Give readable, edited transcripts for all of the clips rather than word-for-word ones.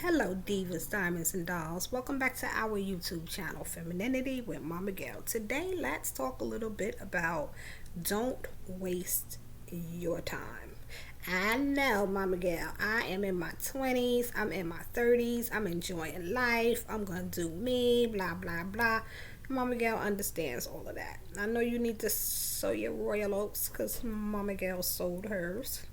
Hello, divas, diamonds, and dolls. Welcome back to our YouTube channel, Femininity with Momma Gail. Today, let's talk a little bit about don't waste your time. I know, Momma Gail, I am in my 20s, I'm in my 30s, I'm enjoying life, I'm going to do me, blah, blah, blah. Momma Gail understands all of that. I know you need to sow your royal oats because Momma Gail sold hers.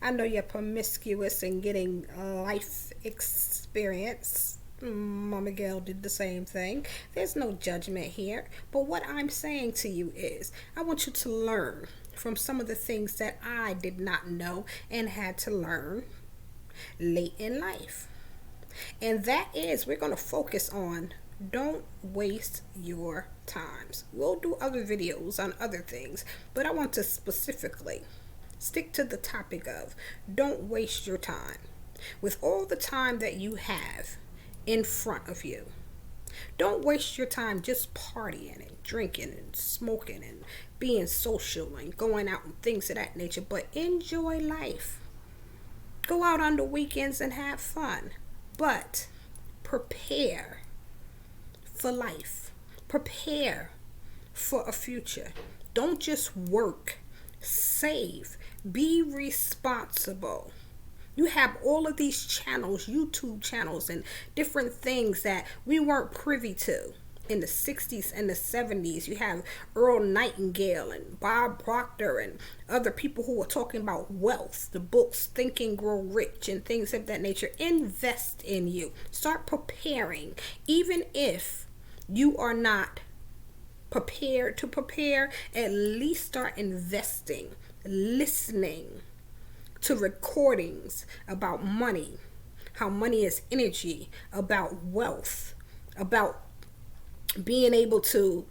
I know you're promiscuous and getting life experience. Mama Gail did the same thing. There's no judgment here. But what I'm saying to you is, I want you to learn from some of the things that I did not know and had to learn late in life. And that is, we're going to focus on don't waste your times. We'll do other videos on other things, but I want to specifically stick to the topic of don't waste your time. With all the time that you have in front of you, don't waste your time just partying and drinking and smoking and being social and going out and things of that nature, but enjoy life. Go out on the weekends and have fun, but prepare for life. Prepare for a future. Don't just work. Save. Be responsible. You have all of these channels, YouTube channels, and different things that we weren't privy to in the 60s and the 70s. You have Earl Nightingale and Bob Proctor and other people who are talking about wealth, the books Think and Grow Rich and things of that nature. Invest in you. Start preparing. Even if you are not prepared to prepare, at least start investing, listening to recordings about money, how money is energy, about wealth, about being able to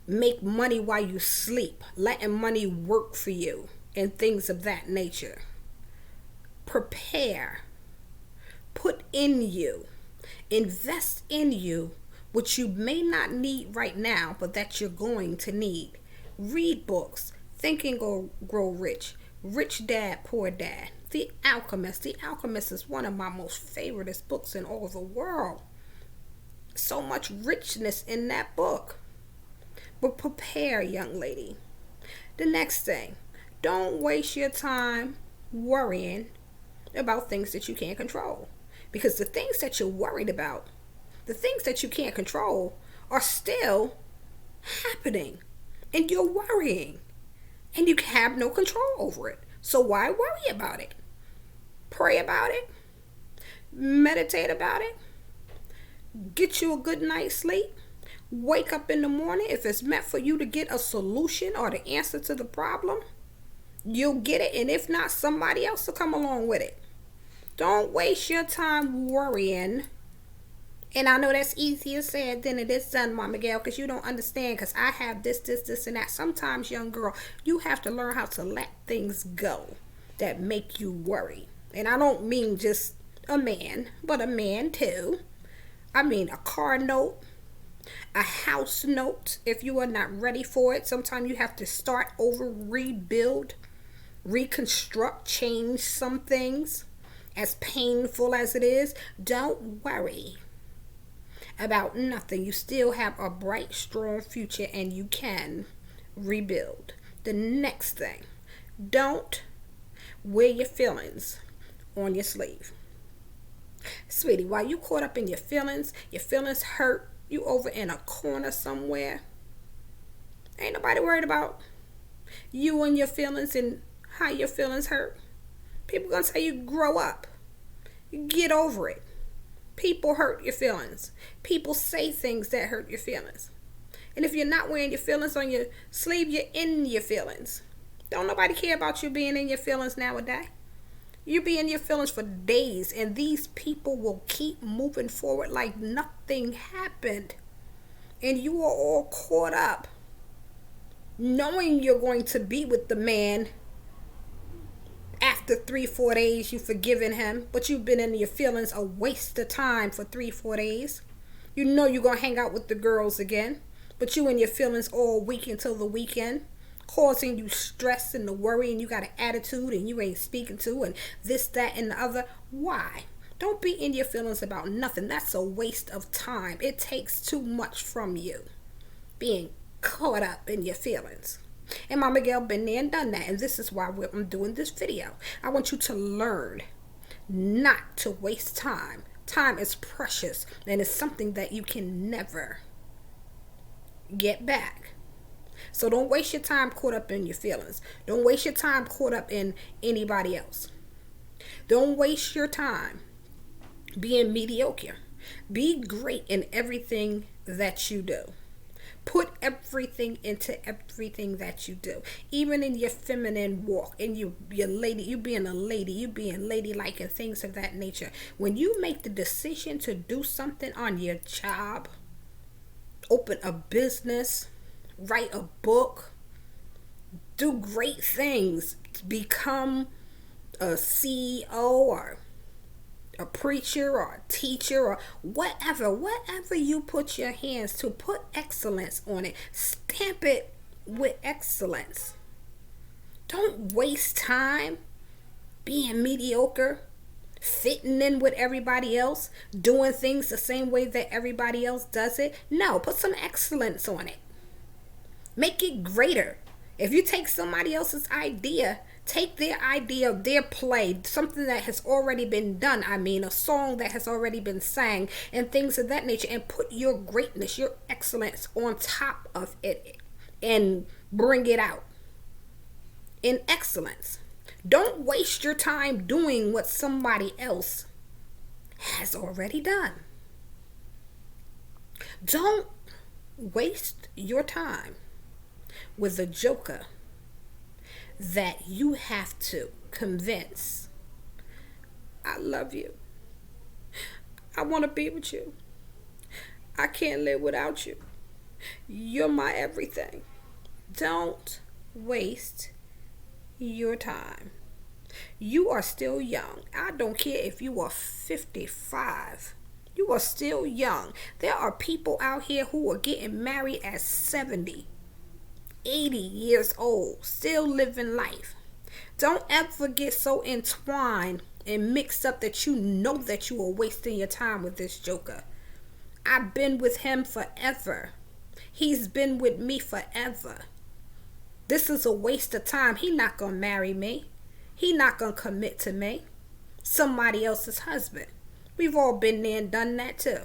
make money while you sleep, letting money work for you, and things of that nature. Prepare, put in you, invest in you, which you may not need right now, but that you're going to need. Read books. Think and Grow Rich. Rich Dad, Poor Dad. The Alchemist. The Alchemist is one of my most favoriteest books in all the world. So much richness in that book. But prepare, young lady. The next thing, don't waste your time worrying about things that you can't control. Because the things that you're worried about, the things that you can't control, are still happening. And you're worrying. And you have no control over it. So why worry about it? Pray about it. Meditate about it. Get you a good night's sleep. Wake up in the morning. If it's meant for you to get a solution or the answer to the problem, you'll get it. And if not, somebody else will come along with it. Don't waste your time worrying. And I know that's easier said than it is done, Momma Gail, because you don't understand, because I have this, and that. Sometimes, young girl, you have to learn how to let things go that make you worry. And I don't mean just a man, but a man too. I mean a car note, a house note, if you are not ready for it. Sometimes you have to start over, rebuild, reconstruct, change some things. As painful as it is, don't worry about nothing. You still have a bright, strong future and you can rebuild. The next thing, don't wear your feelings on your sleeve. Sweetie, while you caught up in your feelings hurt, you over in a corner somewhere. Ain't nobody worried about you and your feelings and how your feelings hurt. People gonna tell you grow up. Get over it. People hurt your feelings. People say things that hurt your feelings. And if you're not wearing your feelings on your sleeve, you're in your feelings. Don't nobody care about you being in your feelings nowadays. You be in your feelings for days, and these people will keep moving forward like nothing happened. And you are all caught up knowing you're going to be with the man. After 3-4 days, you've forgiven him, but you've been in your feelings a waste of time for 3-4 days. You know you're going to hang out with the girls again, but you in your feelings all week until the weekend. causing you stress and the worry, and you got an attitude and you ain't speaking to, and this, that, and the other. Why? Don't be in your feelings about nothing. That's a waste of time. It takes too much from you being caught up in your feelings. And Momma Gail been there and done that. And this is why I'm doing this video. I want you to learn not to waste time. Time is precious and it's something that you can never get back. So don't waste your time caught up in your feelings. Don't waste your time caught up in anybody else. Don't waste your time being mediocre. Be great in everything that you do. Put everything into everything that you do. Even in your feminine walk, in your lady, you being a lady, you being ladylike and things of that nature. When you make the decision to do something on your job, open a business, write a book, do great things, become a CEO or a preacher or a teacher or whatever you put your hands to, put excellence on it. Stamp it with excellence. Don't waste time being mediocre, fitting in with everybody else, doing things the same way that everybody else does it. No, put some excellence on it. Make it greater. If you take somebody else's idea, take their idea, their play, something that has already been done, a song that has already been sang and things of that nature, and put your greatness, your excellence on top of it and bring it out in excellence. Don't waste your time doing what somebody else has already done. Don't waste your time with a joker that you have to convince. I love you. I want to be with you. I can't live without you. You're my everything. Don't waste your time. You are still young. I don't care if you are 55. You are still young. There are people out here who are getting married at 70, 80 years old, still living life. Don't ever get so entwined and mixed up that you know that you are wasting your time with this joker. I've been with him forever. He's been with me forever. This is a waste of time. He not gonna marry me. He not gonna commit to me. Somebody else's husband. We've all been there and done that too.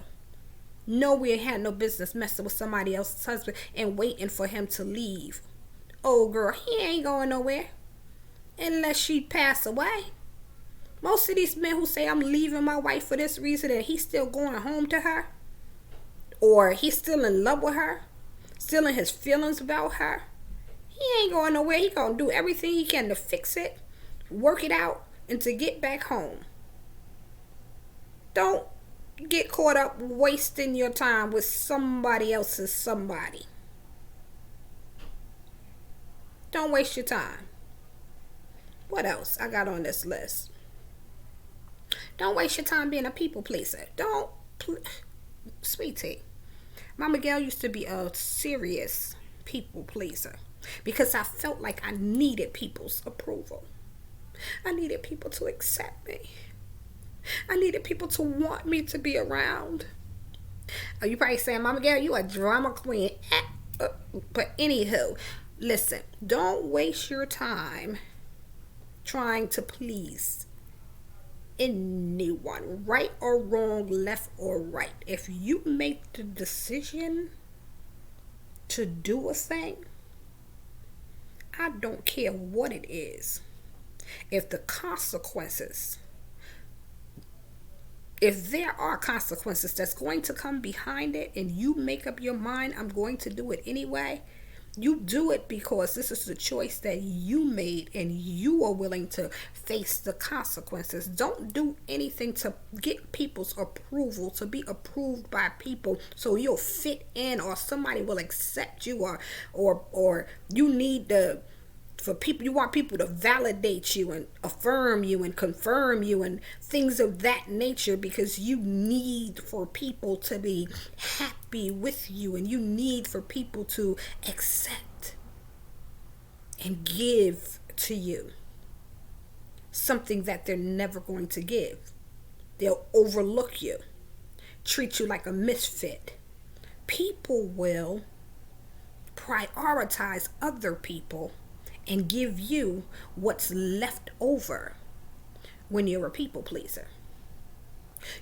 No, we ain't had no business messing with somebody else's husband and waiting for him to leave. Oh girl, he ain't going nowhere unless she pass away. Most of these men who say I'm leaving my wife for this reason and he's still going home to her, or he's still in love with her, still in his feelings about her, he ain't going nowhere. He gonna do everything he can to fix it, work it out, and to get back home. Don't get caught up wasting your time with somebody else's somebody. Don't waste your time. What else I got on this list? Don't waste your time being a people pleaser. Sweetie, Momma Gail used to be a serious people pleaser because I felt like I needed people's approval. I needed people to accept me. I needed people to want me to be around. You probably saying, Momma Gail, you a drama queen. But anywho, listen, don't waste your time trying to please anyone, right or wrong, left or right. If you make the decision to do a thing, I don't care what it is. If the consequences, if there are consequences that's going to come behind it and you make up your mind, I'm going to do it anyway, you do it because this is the choice that you made and you are willing to face the consequences. Don't do anything to get people's approval, to be approved by people so you'll fit in or somebody will accept you, or you need the for people, you want people to validate you and affirm you and confirm you and things of that nature, because you need for people to be happy with you and you need for people to accept and give to you something that they're never going to give. They'll overlook you, treat you like a misfit. People will prioritize other people and give you what's left over when you're a people pleaser.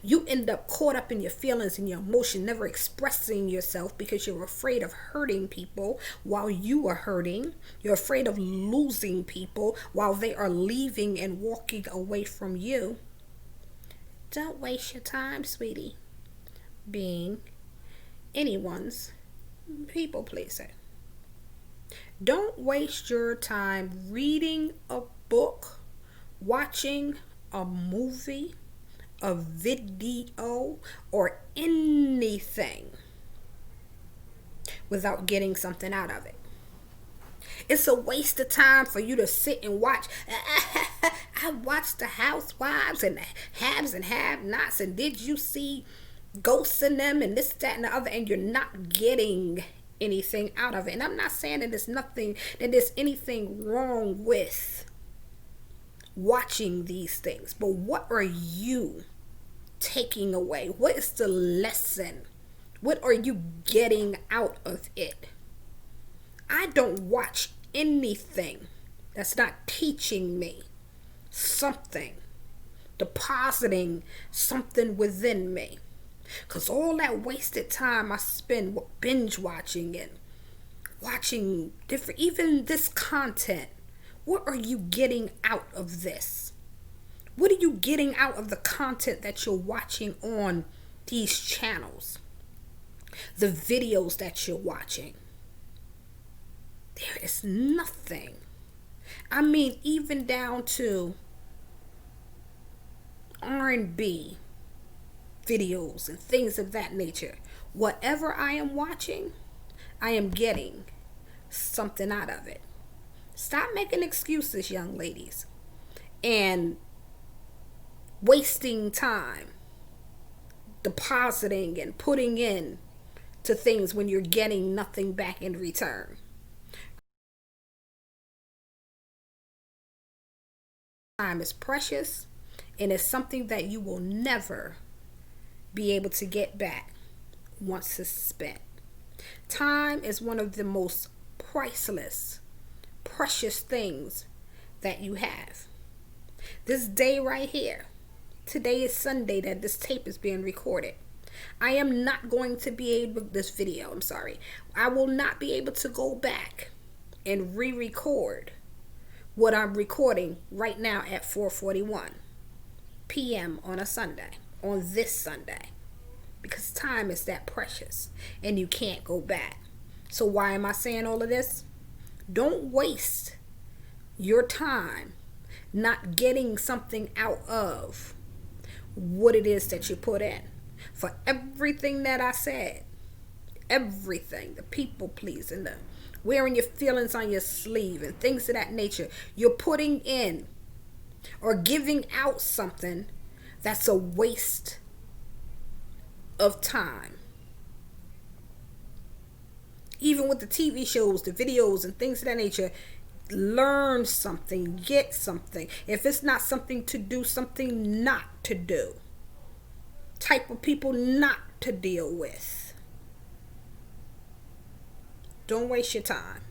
You end up caught up in your feelings and your emotion, never expressing yourself because you're afraid of hurting people while you are hurting. You're afraid of losing people while they are leaving and walking away from you. Don't waste your time, sweetie, being anyone's people pleaser. Don't waste your time reading a book, watching a movie, a video, or anything without getting something out of it. It's a waste of time for you to sit and watch. I watched the Housewives and the Haves and Have-Nots, and did you see ghosts in them and this, that, and the other, and you're not getting anything out of it. And I'm not saying that there's anything wrong with watching these things, but what are you taking away? What is the lesson? What are you getting out of it? I don't watch anything that's not teaching me something, depositing something within me. Because all that wasted time I spend binge watching and watching different, even this content, what are you getting out of this? What are you getting out of the content that you're watching on these channels? The videos that you're watching? There is nothing. I mean, even down to R&B videos and things of that nature. Whatever I am watching, I am getting something out of it. Stop making excuses, young ladies, and wasting time depositing and putting in to things when you're getting nothing back in return. Time is precious, and it's something that you will never be able to get back once it's spent. Time is one of the most priceless, precious things that you have. This day right here, today is Sunday that this tape is being recorded. I am not going to be able, I will not be able to go back and re-record what I'm recording right now at 4:41 p.m. on a Sunday, on this Sunday, because time is that precious and you can't go back. So why am I saying all of this? Don't waste your time not getting something out of what it is that you put in. For everything that I said, everything, the people pleasing, the wearing your feelings on your sleeve and things of that nature, you're putting in or giving out something that's a waste of time. Even with the TV shows, the videos, and things of that nature, learn something, get something. If it's not something to do, something not to do. Type of people not to deal with. Don't waste your time.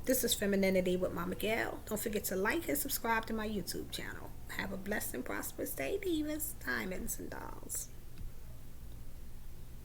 This is Femininity with Momma Gail. Don't forget to like and subscribe to my YouTube channel. Have a blessed and prosperous day, divas, diamonds, and dolls.